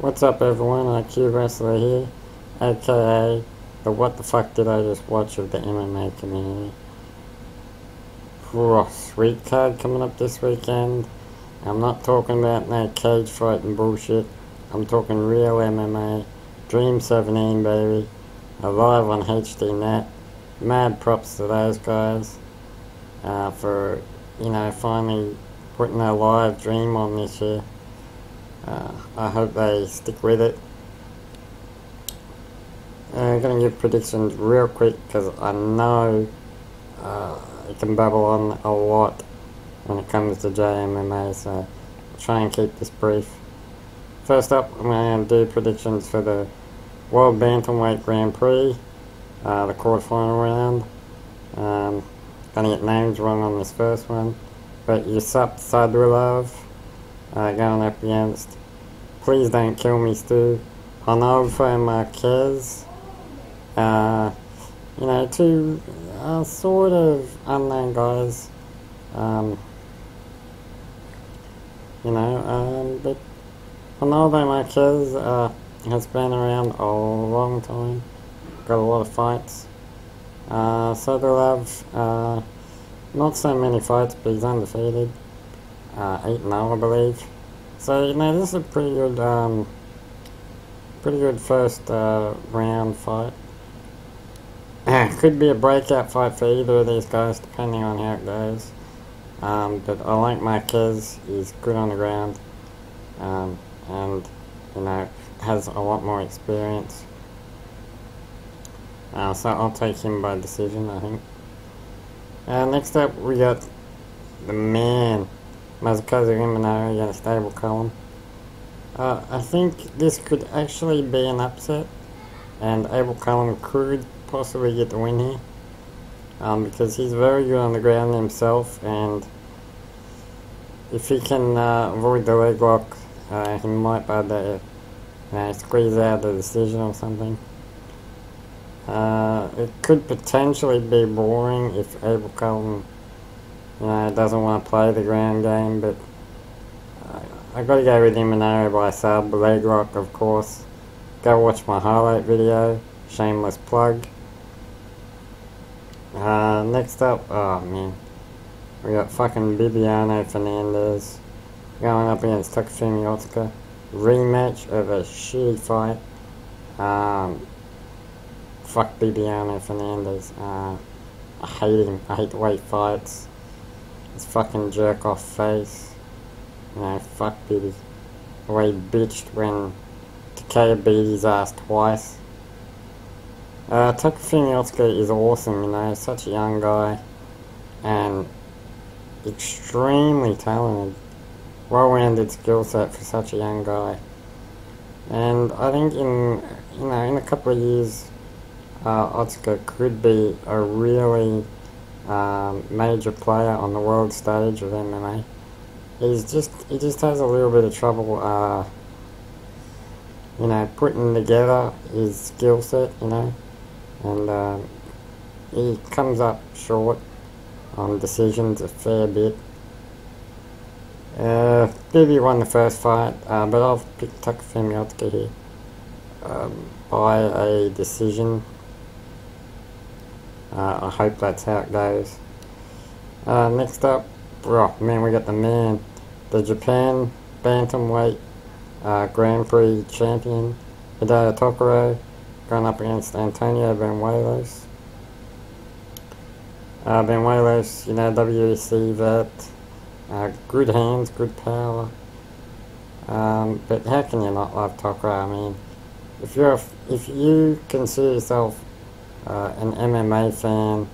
What's up everyone, IQWrestler here, aka the what the fuck did I just watch of the MMA community. Sweet card coming up this weekend. I'm not talking about no cage fighting bullshit. I'm talking real MMA. DREAM.17 baby. Live on HDNet. Mad props to those guys for, finally putting a live Dream on this year. I hope they stick with it. I'm going to give predictions real quick because I know I can babble on a lot when it comes to JMMA, so I'll try and keep this brief. First up, I'm going to do predictions for the World Bantamweight Grand Prix, the quarterfinal round. Going to get names wrong on this first one, but Yusuf Sadulov going up against Please Don't Kill Me Stu, Onofre Marquez. Two sort of unknown guys. But Onofre Marquez has been around a long time, got a lot of fights. Sadulov, not so many fights, but he's undefeated. 8-0, I believe. So, this is a pretty good first round fight. Could be a breakout fight for either of these guys, depending on how it goes. But I like Marquez. He's good on the ground, and has a lot more experience. So I'll take him by decision, I think. Next up, we got the man, Masakazu Imanari, against Abel Cullen. I think this could actually be an upset, and Abel Cullen could possibly get the win here, because he's very good on the ground himself, and if he can avoid the leg lock, he might be able to squeeze out the decision or something. It could potentially be boring if Abel Cullen doesn't want to play the ground game, but I gotta go with Imanari by sub, leg lock, of course. Go watch my highlight video, shameless plug. Next up, we got fucking Bibiano Fernandez going up against Takafumi Otsuka. Rematch of a shitty fight. Fuck Bibiano Fernandez. I hate him. I hate the way he fights. His fucking jerk off face. Fuck Bibby. The way he bitched when Takeo beat his ass twice. Takafumi Otsuka is awesome, such a young guy. And extremely talented. Well-rounded skill set for such a young guy. And I think in a couple of years, Otsuka could be a really major player on the world stage of MMA. He just has a little bit of trouble, putting together his skill set, and he comes up short on decisions a fair bit. Bibi won the first fight, but I'll pick Takafumi Otsuka here by a decision. I hope that's how it goes. Next up, we got the Japan Bantamweight Grand Prix champion, Hideo Tokoro, going up against Antonio Benuelos. Benuelos, WEC vet, good hands, good power. But how can you not love Tokoro? If you consider yourself an MMA fan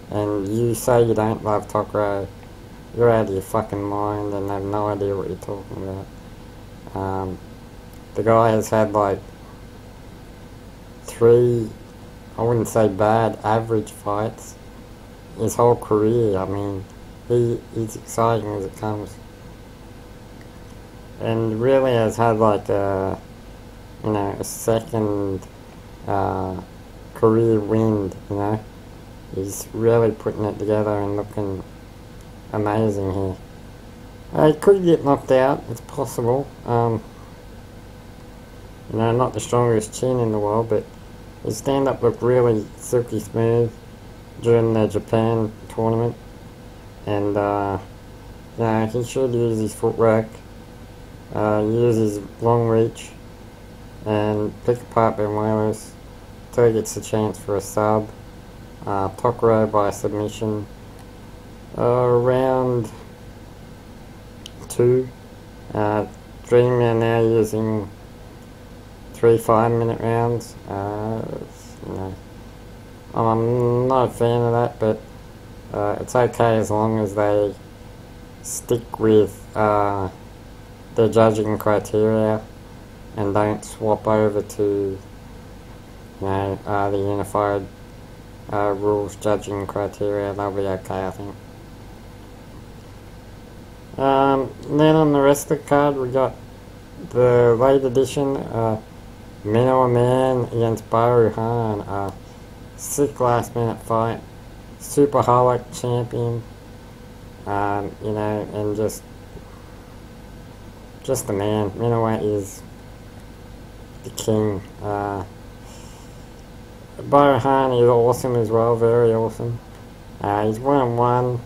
and you say you don't love Tokoro, you're out of your fucking mind and have no idea what you're talking about. The guy has had like 3, I wouldn't say bad, average fights his whole career. He's exciting as it comes, and really has had like a second career wind. He's really putting it together and looking amazing here. He could get knocked out, it's possible. You know, not the strongest chin in the world, but his stand-up looked really silky smooth during the Japan tournament. And, you know, he should use his footwork, use his long reach, and pick apart Ben Whalers till he gets a chance for a sub. Tokoro by submission. Round 2. Dream are now using 3 5-minute rounds. You know, I'm not a fan of that, but it's okay as long as they stick with their judging criteria and don't swap over to, you know, the unified rules judging criteria. They'll be okay, I think. Then on the rest of the card, we got the late edition, Minnow Man against Baru Han. Sick last minute fight. Super Hulk champion. You know, and just the man. Minnow is the king. Baru Han is awesome as well, very awesome. He's 1-1.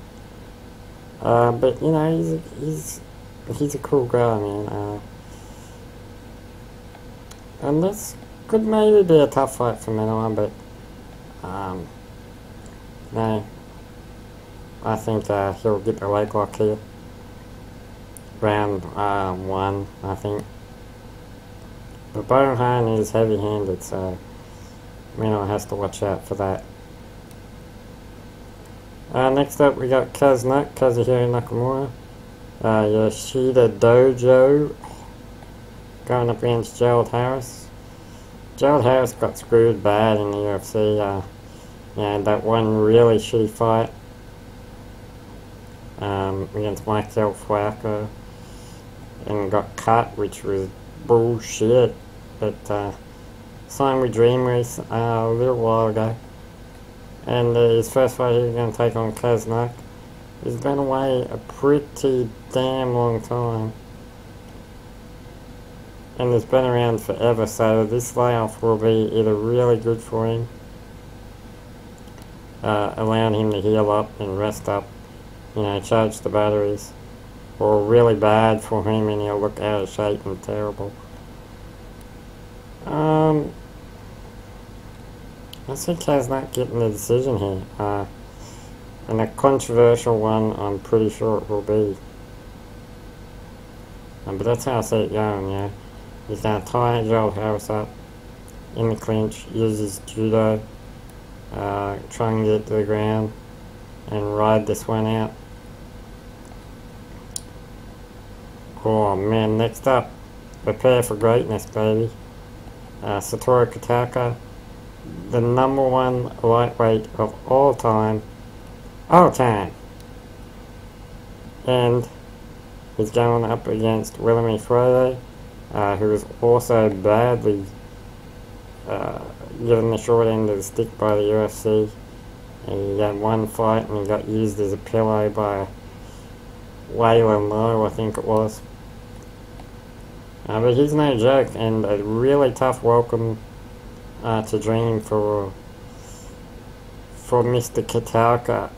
But you know, he's a cool guy, man. And this could maybe be a tough fight for Minoan, but no, I think he'll get the leg lock here. Round 1, I think. But Bohan is heavy-handed, so Minoan has to watch out for that. Next up, we got Kazuhiro Nakamura, Yoshida Dojo, going up against Gerald Harris. Gerald Harris got screwed bad in the UFC. Yeah, that one really shitty fight against Michael Fuaco, and got cut, which was bullshit. But signed with Dream a little while ago. And his first fight he was going to take on Kaznak. He's been away a pretty damn long time. And he's been around forever, so this layoff will be either really good for him, allowing him to heal up and rest up, you know, charge the batteries, or really bad for him and he'll look out of shape and terrible. I see Kaznak getting the decision here, and a controversial one I'm pretty sure it will be. But that's how I see it going, yeah. He's going to tie Gerald Harris up in the clinch, use his judo, try and get to the ground, and ride this one out. Oh man, next up, prepare for greatness, baby. Satoru Kataka, the #1 lightweight of all time. And he's going up against Willemy Freire, who was also badly given the short end of the stick by the UFC. He had one fight and he got used as a pillow by Waylon Lowe, I think it was. But he's no joke, and a really tough welcome to Dream for Mr. Kataka.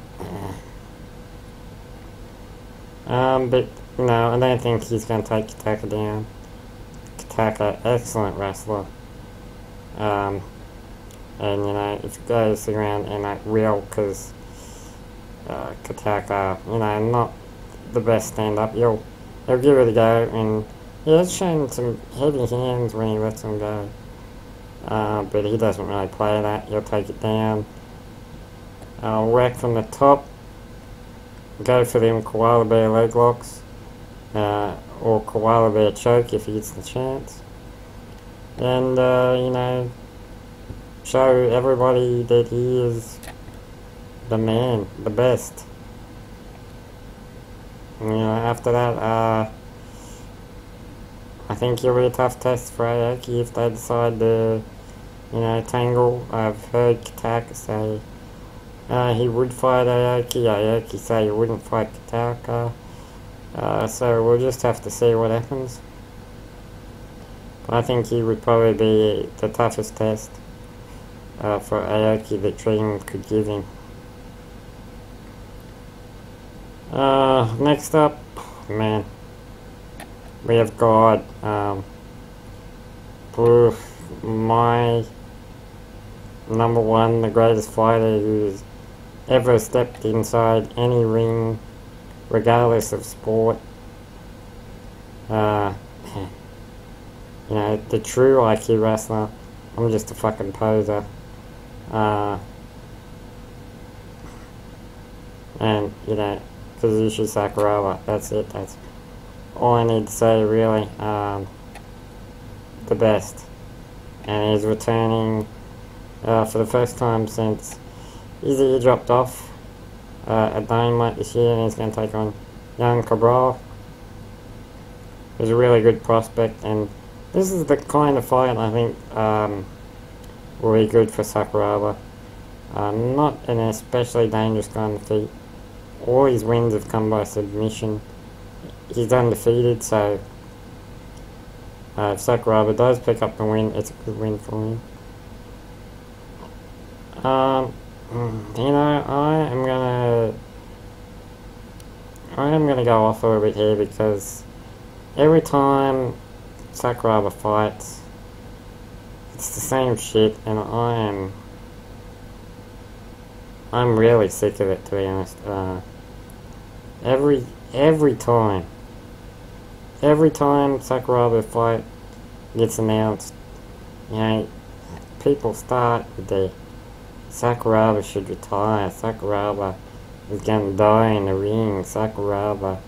But no, I don't think he's going to take Kataka down. Kataka, excellent wrestler. And you know, if it goes around, and it will, because Kataka, you know, not the best stand-up. He'll give it a go, and he has shown some heavy hands when he lets them go. But he doesn't really play that. He'll take it down. Whack from the top. Go for them koala bear leg locks. Or koala bear choke if he gets the chance. And, you know, show everybody that he is the man, the best. And, you know, after that, I think it'll be a tough test for Aoki if they decide to, you know, tangle. I've heard Kataka say he would fight Aoki. Aoki say he wouldn't fight Kataka. So we'll just have to see what happens. I think he would probably be the toughest test for Aoki that Dream could give him. Next up, man, we have got my number one, the greatest fighter who's ever stepped inside any ring, regardless of sport. You know, the true IQWrestler. I'm just a fucking poser. And, you know, Kazushi Sakuraba, that's it, that's all I need to say, really. The best. And he's returning for the first time since his ear dropped off at Dynamite this year, and he's going to take on young Cabral. He's a really good prospect, and this is the kind of fight I think will be good for Sakuraba. Not an especially dangerous kind of feat. All his wins have come by submission. He's undefeated, so if Sakuraba does pick up the win, it's a good win for him. You know, I am gonna go off a little bit here because every time Sakuraba fights, it's the same shit, and I'm really sick of it, to be honest. Every time Sakuraba fight gets announced, you know, people start with the Sakuraba should retire, Sakuraba is gonna die in the ring, Sakuraba,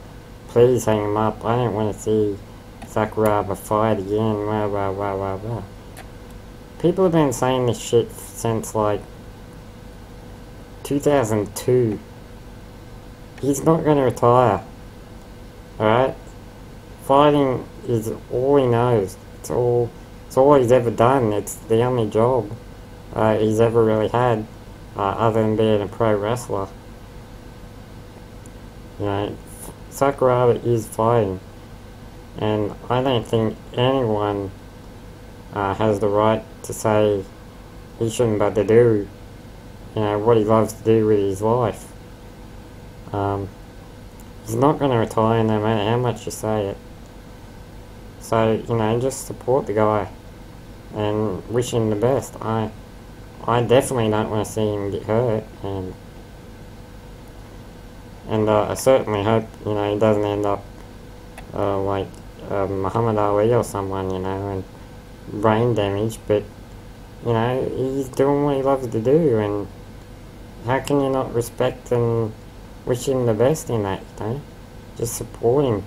please hang him up, I don't want to see Sakuraba fight again, blah blah blah blah blah. People have been saying this shit since like 2002. He's not going to retire. Alright? Fighting is all he knows. It's all he's ever done. It's the only job he's ever really had, other than being a pro wrestler. You know, Sakuraba is fighting. And I don't think anyone has the right to say he shouldn't bother do, you know, what he loves to do with his life. He's not going to retire no matter how much you say it. So, you know, just support the guy and wish him the best. I definitely don't want to see him get hurt, and I certainly hope, you know, he doesn't end up like Muhammad Ali or someone, you know, and brain damage, but, you know, he's doing what he loves to do, and how can you not respect and wish him the best in that, you know? Just support him.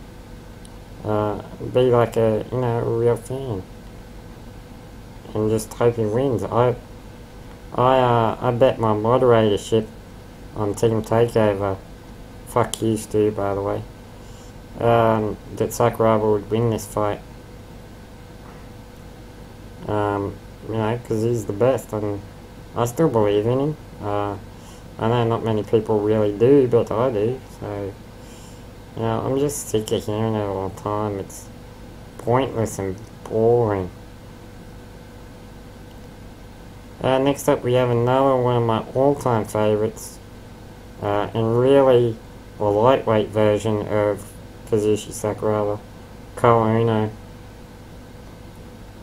Be like a, you know, a real fan. And just hope he wins. I bet my moderatorship on Team Takeover, fuck you Stu, by the way, that Sakuraba would win this fight. You know, because he's the best, and I still believe in him. I know not many people really do, but I do, so, you know, I'm just sick of hearing it all the time. It's pointless and boring. Next up, we have another one of my all-time favourites, and really a lightweight version of Kazushi Sakuraba, Kyle Uno.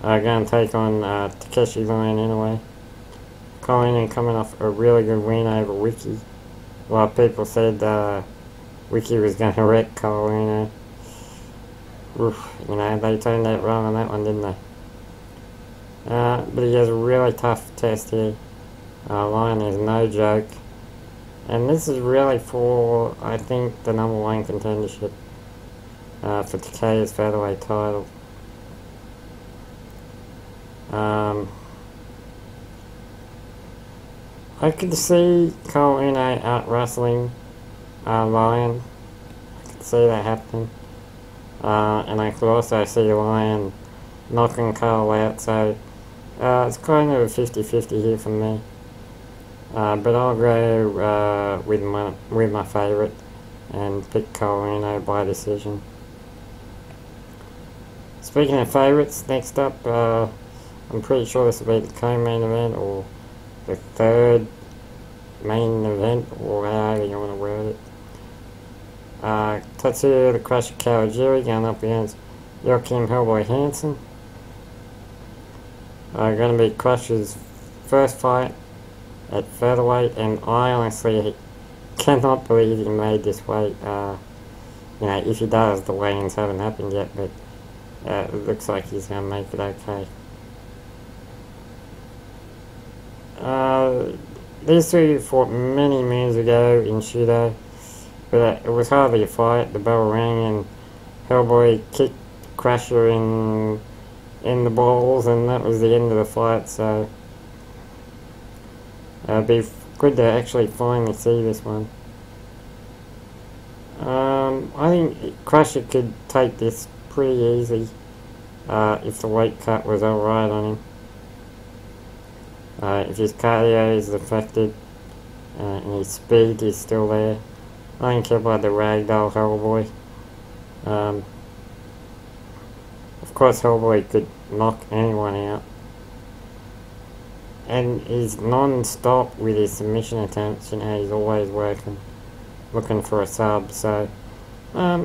Going to take on Takeshi Lion Inoue. Kyle Uno coming off a really good win over Wiki. A lot of people said Wiki was going to wreck Kyle Uno. Oof, you know, they turned out wrong on that one, didn't they? But he has a really tough test here. Lion is no joke. And this is really for, I think, the number one contendership for Take's featherweight title. I could see Kyle Uno out-wrestling Lion. I could see that happening. And I could also see Lion knocking Kyle out, so it's kind of a 50-50 here for me. But I'll go with my favourite and pick Kyle Uno by decision. Speaking of favourites, next up, I'm pretty sure this will be the co-main event or the third main event, or however you want to word it. Tatsuya the Crusher Kawajiri going up against Joachim Hellboy Hansen. Going to be Crusher's first fight at featherweight, and I honestly cannot believe he made this weight. If he does, the weigh-ins haven't happened yet, but it looks like he's going to make it okay. These two fought many moons ago in Shudo, but it was hardly a fight. The bell rang and Hellboy kicked Crusher in the balls, and that was the end of the fight, so it'd be good to actually finally see this one. I think Crusher could take this pretty easy if the weight cut was alright on him. If his cardio is affected and his speed is still there. I don't care about the ragdoll Hellboy. Of course Hellboy could knock anyone out. And he's non-stop with his submission attempts, he's always working, looking for a sub, so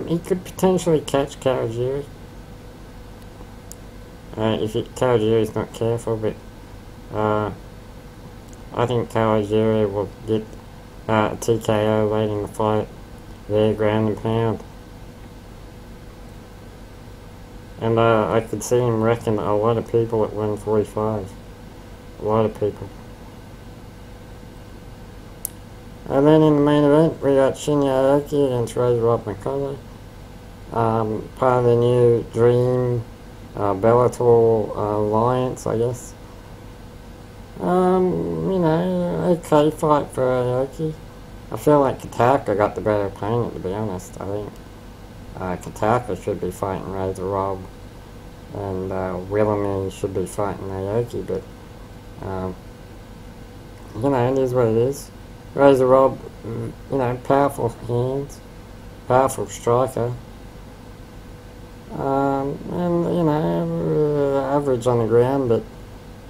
he could potentially catch Kawajiri. If Kawajiri's not careful, but I think Kawajiri will get a TKO late in the fight, there, ground and pound. And I could see him wrecking a lot of people at 145. A lot of people. And then in the main event, we got Shinya Aoki against Razor Makoto. Part of the new Dream Bellator alliance, I guess. Okay fight for Aoki. I feel like Kataka got the better opponent, to be honest. I think Kataka should be fighting Razor Rob, and Willamy should be fighting Aoki, but it is what it is. Razor Rob, powerful hands, powerful striker, average on the ground, but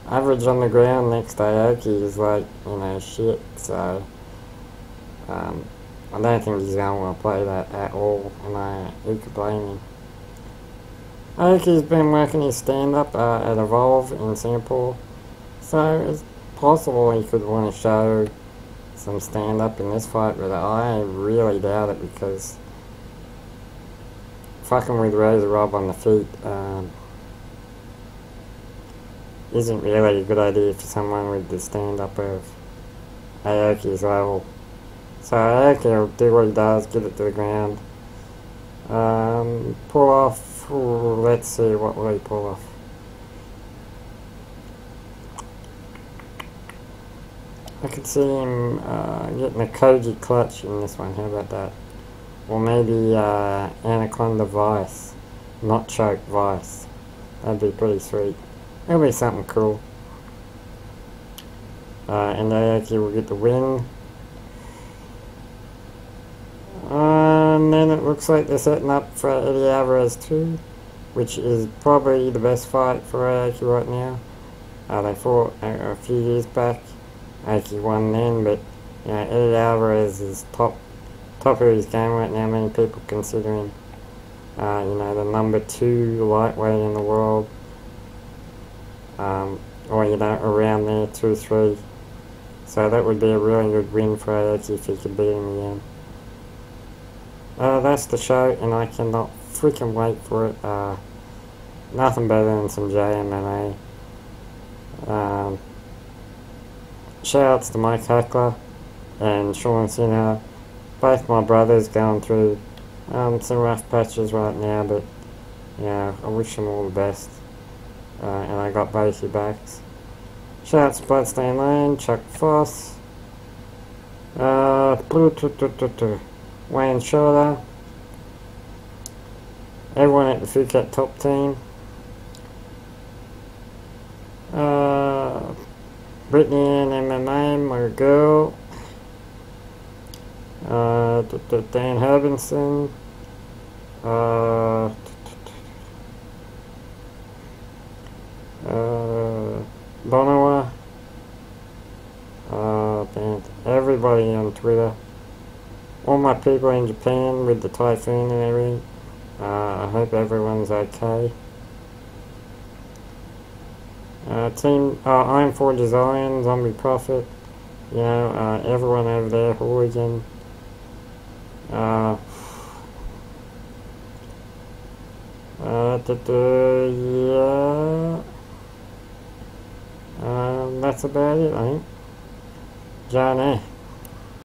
average on the ground next to Aoki is like, shit, so I don't think he's going to want to play that at all, and who could blame him. Aoki's been working his stand-up at Evolve in Singapore, so it's possible he could want to show some stand-up in this fight, but I really doubt it, because fucking with Razor Rob on the feet isn't really a good idea for someone with the stand-up of Aoki's level. So Aoki will do what he does, get it to the ground, pull off, let's see, what will he pull off? I could see him getting a Koji clutch in this one, how about that? Or maybe Anaconda Vice, not choke Vice. That'd be pretty sweet. That'll be something cool. And Aoki will get the win. And then it looks like they're setting up for Eddie Alvarez 2, which is probably the best fight for Aoki right now. They fought a few years back. Aoki won then, but Eddie Alvarez is top of his game right now. Many people consider him, the number 2 lightweight in the world, or around there, 2-3. So that would be a really good win for Aoki if he could beat him again. That's the show, and I cannot freaking wait for it. Nothing better than some JMMA. Shoutouts to Mike Hackler and Sean Sinner, both my brothers going through some rough patches right now, but I wish them all the best, and I got both your backs. Shoutouts to Bloodstained Lane, Chuck Foss, Wayne Shorter, everyone at the Phuket top team, Brittany and MMA, my girl, Dan Herbinson, Bonoa, everybody on Twitter, all my people in Japan with the typhoon and everything. I hope everyone's okay. Team Iron Forge Iron, Zombie Prophet, you know, everyone over there, Hooligan. Yeah. That's about it, I think. John